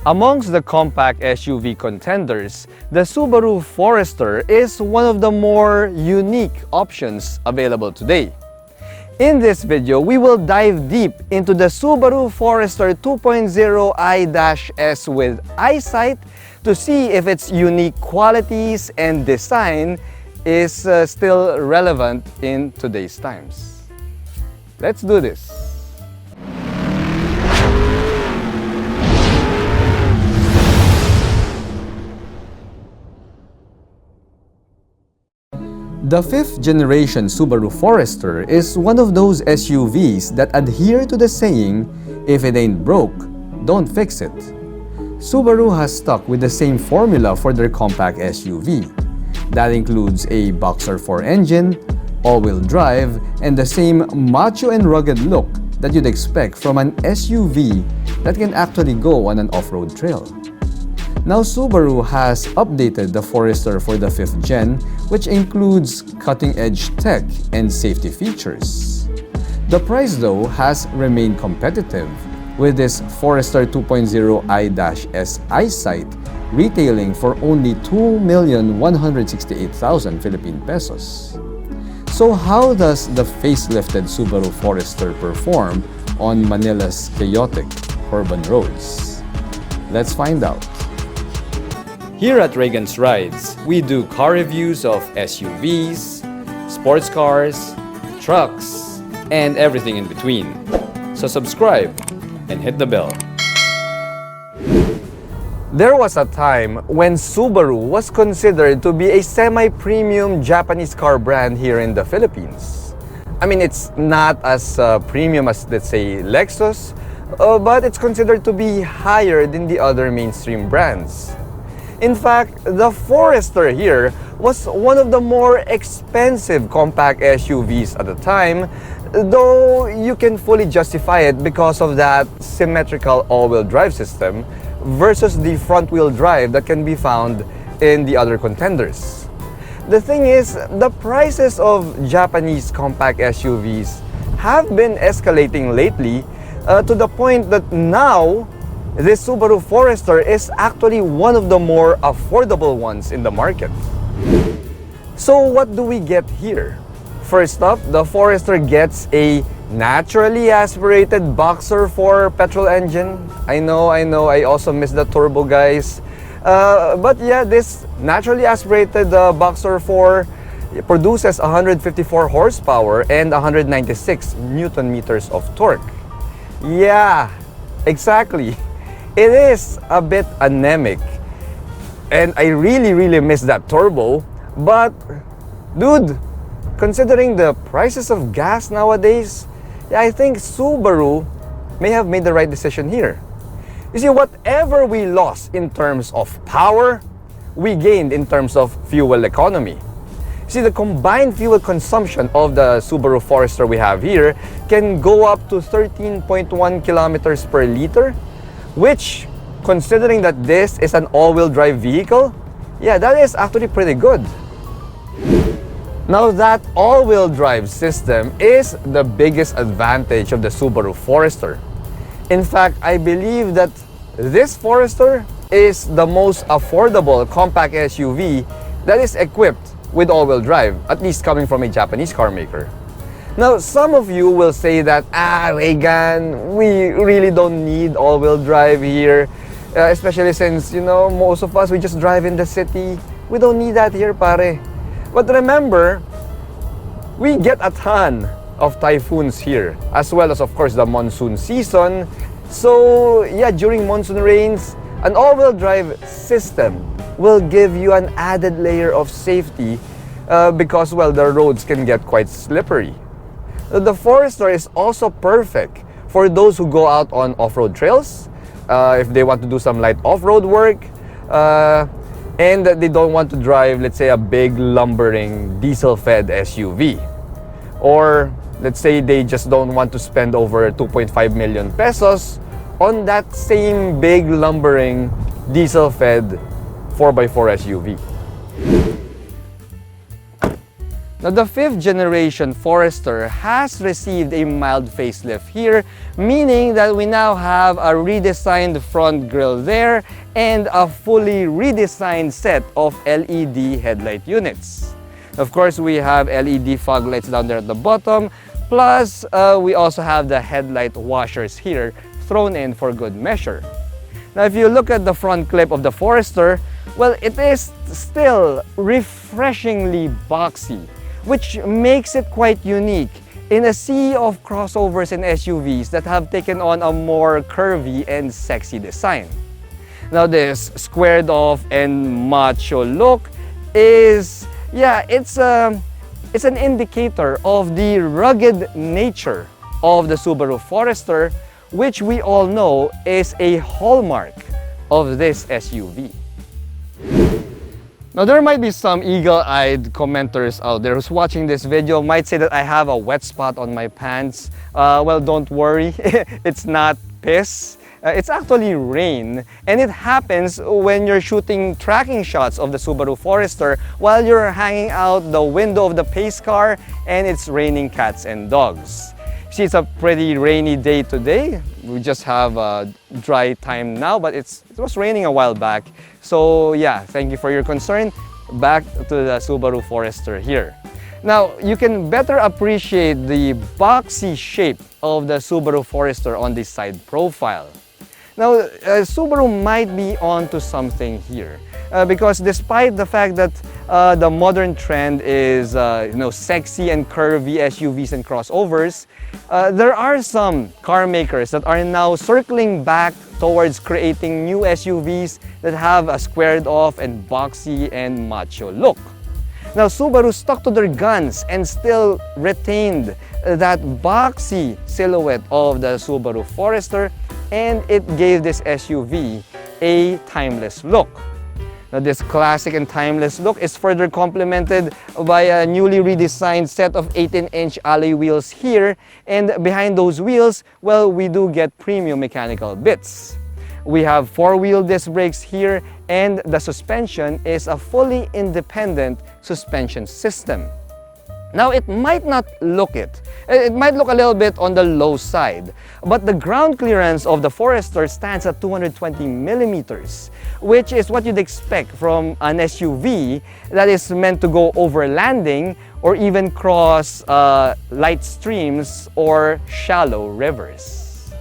Amongst the compact SUV contenders, the Subaru Forester is one of the more unique options available today. In this video, we will dive deep into the Subaru Forester 2.0 i-S with EyeSight to see if its unique qualities and design is still relevant in today's times. Let's do this. The 5th generation Subaru Forester is one of those SUVs that adhere to the saying, if it ain't broke, don't fix it. Subaru has stuck with the same formula for their compact SUV. That includes a Boxer 4 engine, all-wheel drive, and the same macho and rugged look that you'd expect from an SUV that can actually go on an off-road trail. Now Subaru has updated the Forester for the 5th gen, which includes cutting-edge tech and safety features. The price though has remained competitive, with this Forester 2.0 i-S EyeSight retailing for only 2,168,000 Philippine pesos. So how does the facelifted Subaru Forester perform on Manila's chaotic urban roads? Let's find out. Here at Reagan's Rides, we do car reviews of SUVs, sports cars, trucks, and everything in between. So subscribe and hit the bell. There was a time when Subaru was considered to be a semi-premium Japanese car brand here in the Philippines. I mean, it's not as premium as, let's say, Lexus, but it's considered to be higher than the other mainstream brands. In fact, the Forester here was one of the more expensive compact SUVs at the time, though you can fully justify it because of that symmetrical all-wheel drive system versus the front-wheel drive that can be found in the other contenders. The thing is, the prices of Japanese compact SUVs have been escalating lately to the point that now this Subaru Forester is actually one of the more affordable ones in the market. So what do we get here? First up, the Forester gets a naturally aspirated Boxer 4 petrol engine. I know, I also missed the turbo, guys. But yeah, this naturally aspirated Boxer 4 produces 154 horsepower and 196 Newton meters of torque. Yeah, exactly. It is a bit anemic, and I really miss that turbo. But dude, considering the prices of gas nowadays, yeah, I think Subaru may have made the right decision here. You see, whatever we lost in terms of power, we gained in terms of fuel economy. See, the combined fuel consumption of the Subaru Forester we have here can go up to 13.1 kilometers per liter, which, considering that this is an all-wheel drive vehicle, yeah, that is actually pretty good. Now, that all-wheel drive system is the biggest advantage of the Subaru Forester. In fact, I believe that this Forester is the most affordable compact SUV that is equipped with all-wheel drive, at least coming from a Japanese car maker. Now, some of you will say that, Reagan, we really don't need all-wheel drive here, especially since, you know, most of us, we just drive in the city. We don't need that here, pare. But remember, we get a ton of typhoons here, as well as, of course, the monsoon season. So, yeah, during monsoon rains, an all-wheel drive system will give you an added layer of safety because, well, the roads can get quite slippery. The Forester is also perfect for those who go out on off-road trails, if they want to do some light off-road work, and they don't want to drive, let's say, a big lumbering diesel-fed SUV. Or, let's say, they just don't want to spend over 2.5 million pesos on that same big lumbering diesel-fed 4x4 SUV. Now, the 5th generation Forester has received a mild facelift here, meaning that we now have a redesigned front grille there and a fully redesigned set of LED headlight units. Of course, we have LED fog lights down there at the bottom, plus we also have the headlight washers here thrown in for good measure. Now, if you look at the front clip of the Forester, well, it is still refreshingly boxy, which makes it quite unique in a sea of crossovers and SUVs that have taken on a more curvy and sexy design. Now, this squared off and macho look is, yeah, it's an indicator of the rugged nature of the Subaru Forester, which we all know is a hallmark of this SUV. Now, there might be some eagle-eyed commenters out there who's watching this video might say that I have a wet spot on my pants. Well, don't worry, it's not piss. It's actually rain, and it happens when you're shooting tracking shots of the Subaru Forester while you're hanging out the window of the pace car and it's raining cats and dogs. See, it's a pretty rainy day today. We just have a dry time now, but it was raining a while back. So yeah, thank you for your concern. Back to the Subaru Forester here. Now, you can better appreciate the boxy shape of the Subaru Forester on this side profile. Now, Subaru might be onto something here because despite the fact that the modern trend is sexy and curvy SUVs and crossovers, there are some car makers that are now circling back towards creating new SUVs that have a squared off and boxy and macho look. Now, Subaru stuck to their guns and still retained that boxy silhouette of the Subaru Forester, and it gave this SUV a timeless look. Now, this classic and timeless look is further complemented by a newly redesigned set of 18-inch alloy wheels here, and behind those wheels, well, we do get premium mechanical bits. We have 4-wheel disc brakes here, and the suspension is a fully independent suspension system. Now, it might not look it. It might look a little bit on the low side, but the ground clearance of the Forester stands at 220 millimeters, which is what you'd expect from an SUV that is meant to go over landing or even cross light streams or shallow rivers.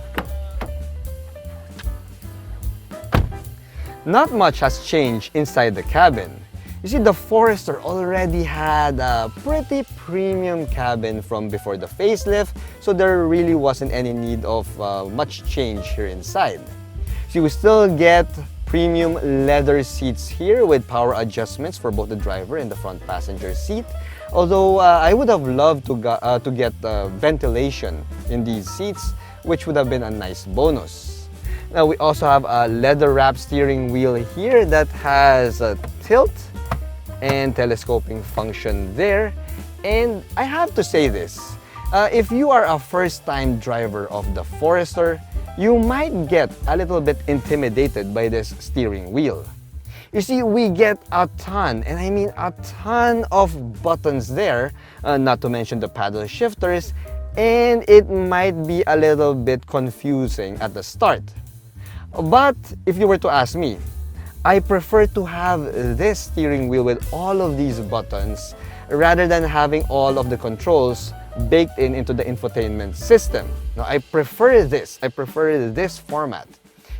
Not much has changed inside the cabin. You see, the Forester already had a pretty premium cabin from before the facelift, so there really wasn't any need of much change here inside. See, we still get premium leather seats here with power adjustments for both the driver and the front passenger seat. Although I would have loved to get ventilation in these seats, which would have been a nice bonus. Now, we also have a leather wrap steering wheel here that has a tilt and telescoping function there. And I have to say this, if you are a first-time driver of the Forester, you might get a little bit intimidated by this steering wheel. You see, we get a ton, and I mean a ton of buttons there, not to mention the paddle shifters, and it might be a little bit confusing at the start. But if you were to ask me, I prefer to have this steering wheel with all of these buttons rather than having all of the controls baked into the infotainment system. Now, I prefer this format.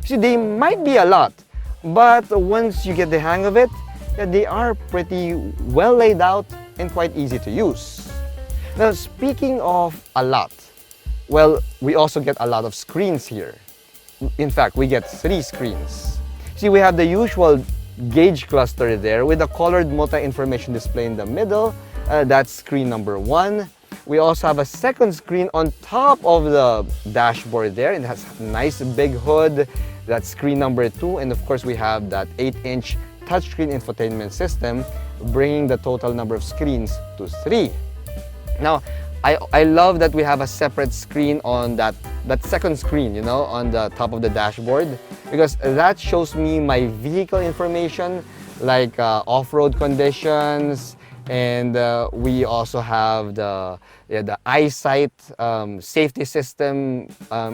See, they might be a lot, but once you get the hang of it, they are pretty well laid out and quite easy to use. Now, speaking of a lot, well, we also get a lot of screens here. In fact, we get 3 screens. See, we have the usual gauge cluster there with a colored multi-information display in the middle. That's screen number 1. We also have a second screen on top of the dashboard there. It has a nice big hood. That's screen number 2. And of course, we have that 8-inch touchscreen infotainment system, bringing the total number of screens to 3. Now, I love that we have a separate screen on that second screen, on the top of the dashboard, because that shows me my vehicle information like off-road conditions And we also have the EyeSight safety system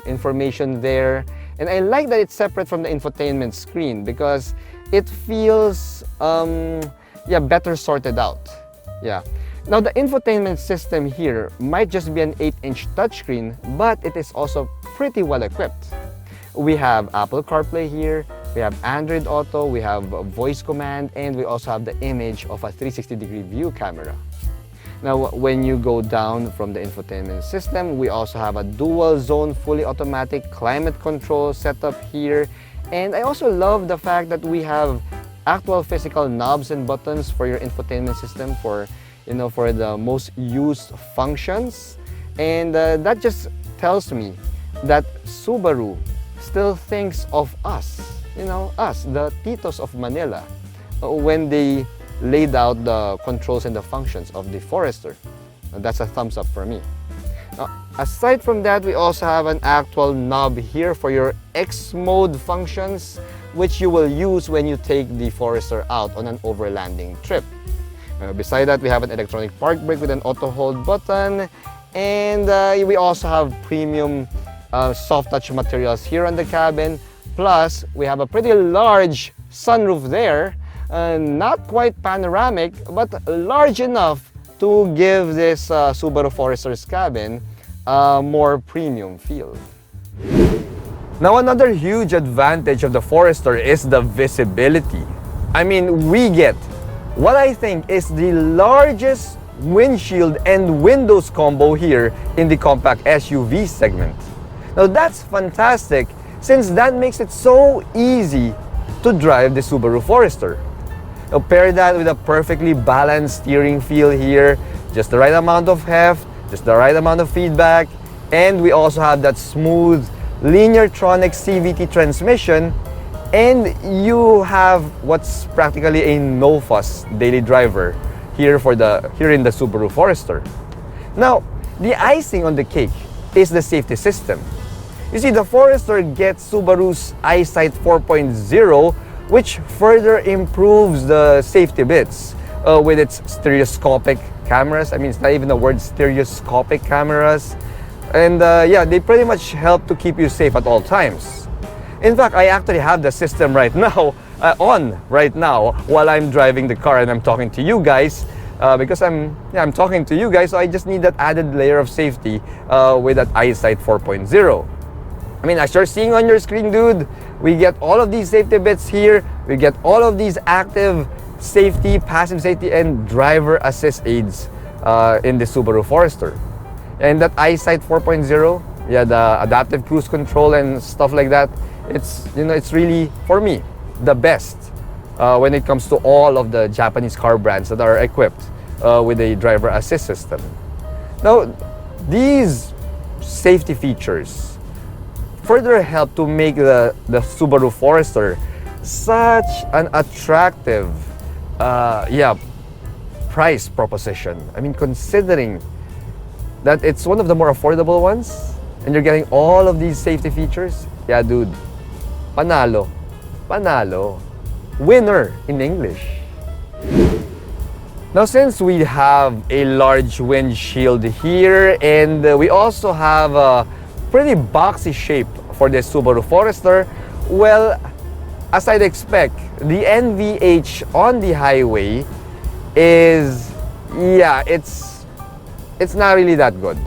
information there. And I like that it's separate from the infotainment screen because it feels better sorted out. Yeah. Now the infotainment system here might just be an 8-inch touchscreen, but it is also pretty well equipped. We have Apple CarPlay here, we have Android Auto, we have voice command, and we also have the image of a 360-degree view camera. Now, when you go down from the infotainment system, we also have a dual zone fully automatic climate control setup here. And I also love the fact that we have actual physical knobs and buttons for your infotainment system for the most used functions. And that just tells me that Subaru still thinks of us, us, the Titos of Manila, when they laid out the controls and the functions of the Forester. That's a thumbs up for me. Now, aside from that, we also have an actual knob here for your X mode functions, which you will use when you take the Forester out on an overlanding trip. Beside that, we have an electronic park brake with an auto hold button, and we also have premium soft touch materials here on the cabin. Plus, we have a pretty large sunroof there, not quite panoramic, but large enough to give this Subaru Forester's cabin a more premium feel. Now, another huge advantage of the Forester is the visibility. I mean, we get what I think is the largest windshield and windows combo here in the compact SUV segment. Now that's fantastic since that makes it so easy to drive the Subaru Forester. Now pair that with a perfectly balanced steering feel here, just the right amount of heft, just the right amount of feedback, and we also have that smooth linear-tronic CVT transmission, and you have what's practically a no-fuss daily driver here in the Subaru Forester. Now, the icing on the cake is the safety system. You see, the Forester gets Subaru's EyeSight 4.0, which further improves the safety bits with its stereoscopic cameras. I mean, it's not even the word stereoscopic cameras. And they pretty much help to keep you safe at all times. In fact, I actually have the system right now on right now while I'm driving the car and I'm talking to you guys because I'm talking to you guys, so I just need that added layer of safety with that EyeSight 4.0. I mean, as you're seeing on your screen, dude, we get all of these safety bits here. We get all of these active safety, passive safety, and driver assist aids in the Subaru Forester. And that EyeSight 4.0, the adaptive cruise control and stuff like that, it's really, for me, the best when it comes to all of the Japanese car brands that are equipped with a driver assist system. Now, these safety features further help to make the Subaru Forester such an attractive price proposition. I mean, considering that it's one of the more affordable ones and you're getting all of these safety features, yeah, dude, panalo, panalo, winner in English. Now, since we have a large windshield here and we also have a pretty boxy shape for the Subaru Forester, well, as I'd expect, the NVH on the highway is, it's not really that good.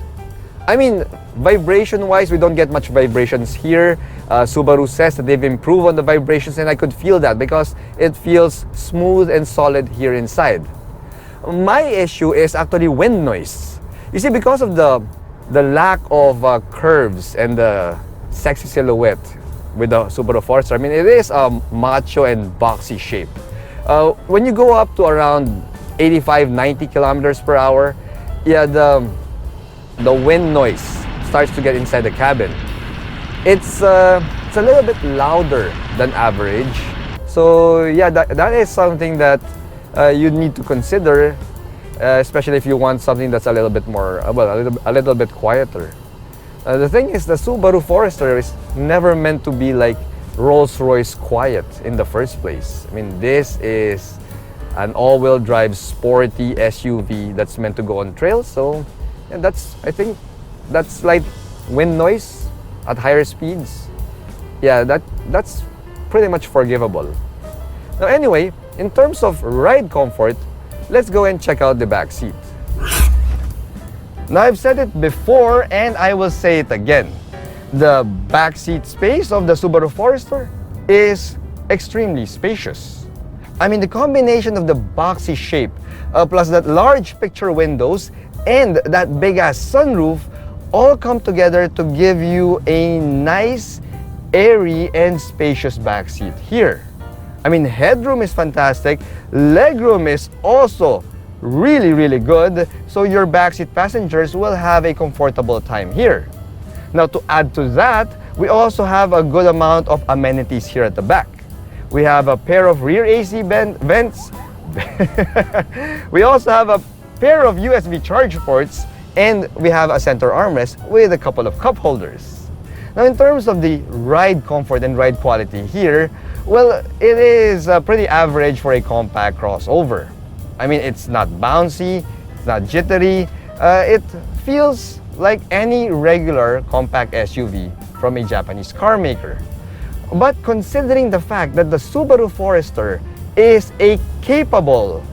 I mean, vibration-wise, we don't get much vibrations here. Subaru says that they've improved on the vibrations, and I could feel that because it feels smooth and solid here inside. My issue is actually wind noise. You see, because of the lack of curves and the sexy silhouette with the Subaru Forester, I mean, it is a macho and boxy shape. When you go up to around 85-90 kilometers per hour, the wind noise starts to get inside the cabin. It's a little bit louder than average. So that is something that you need to consider, especially if you want something that's a little bit more, a little bit quieter. The thing is, the Subaru Forester is never meant to be like Rolls-Royce quiet in the first place. I mean, this is an all-wheel drive sporty SUV that's meant to go on trails. So and I think that's like wind noise at higher speeds. Yeah, that's pretty much forgivable. Now anyway, in terms of ride comfort, let's go and check out the back seat. Now I've said it before and I will say it again. The back seat space of the Subaru Forester is extremely spacious. I mean, the combination of the boxy shape plus that large picture windows and that big-ass sunroof all come together to give you a nice, airy, and spacious back seat here. I mean, headroom is fantastic, legroom is also really good, so your backseat passengers will have a comfortable time here. Now to add to that, we also have a good amount of amenities here at the back. We have a pair of rear AC vents. We also have a pair of USB charge ports, and we have a center armrest with a couple of cup holders. Now in terms of the ride comfort and ride quality here, well, it is pretty average for a compact crossover. I mean, it's not bouncy, it's not jittery, it feels like any regular compact SUV from a Japanese car maker. But considering the fact that the Subaru Forester is a capable,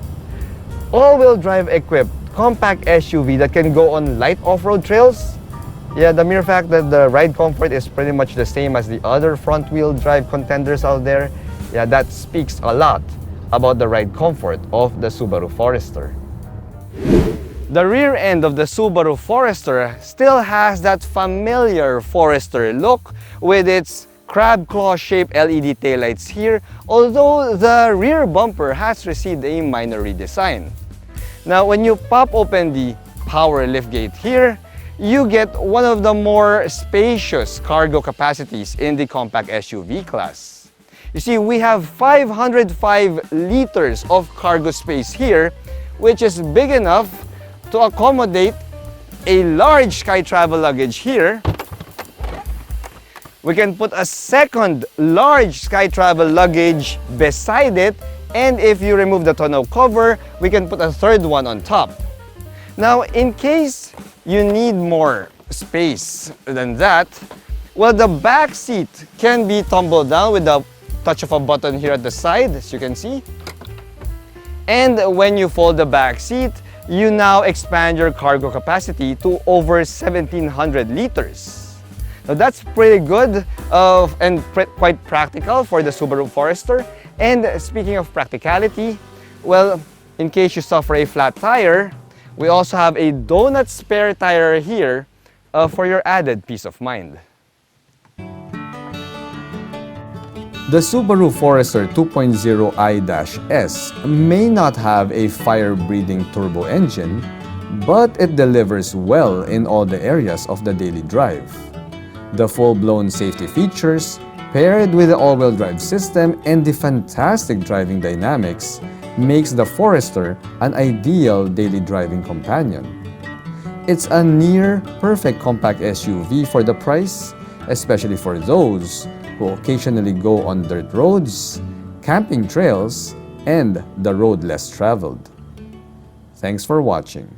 all-wheel drive equipped compact SUV that can go on light off-road trails, yeah, the mere fact that the ride comfort is pretty much the same as the other front-wheel drive contenders out there, yeah, that speaks a lot about the ride comfort of the Subaru Forester. The rear end of the Subaru Forester still has that familiar Forester look with its crab claw shaped LED taillights here, although the rear bumper has received a minor redesign. Now when you pop open the power liftgate here, you get one of the more spacious cargo capacities in the compact SUV class. You see, we have 505 liters of cargo space here, which is big enough to accommodate a large sky travel luggage here. We can put a second large sky travel luggage beside it, and if you remove the tonneau cover, we can put a third one on top. Now, in case you need more space than that, well, the back seat can be tumbled down with the touch of a button here at the side, as you can see. And when you fold the back seat, you now expand your cargo capacity to over 1,700 liters. Now that's pretty good and quite practical for the Subaru Forester. And speaking of practicality, well, in case you suffer a flat tire, we also have a donut spare tire here for your added peace of mind. The Subaru Forester 2.0 i-S may not have a fire-breathing turbo engine, but it delivers well in all the areas of the daily drive. The full-blown safety features, paired with the all-wheel drive system and the fantastic driving dynamics, makes the Forester an ideal daily driving companion. It's a near-perfect compact SUV for the price, especially for those who occasionally go on dirt roads, camping trails, and the road less traveled. Thanks for watching.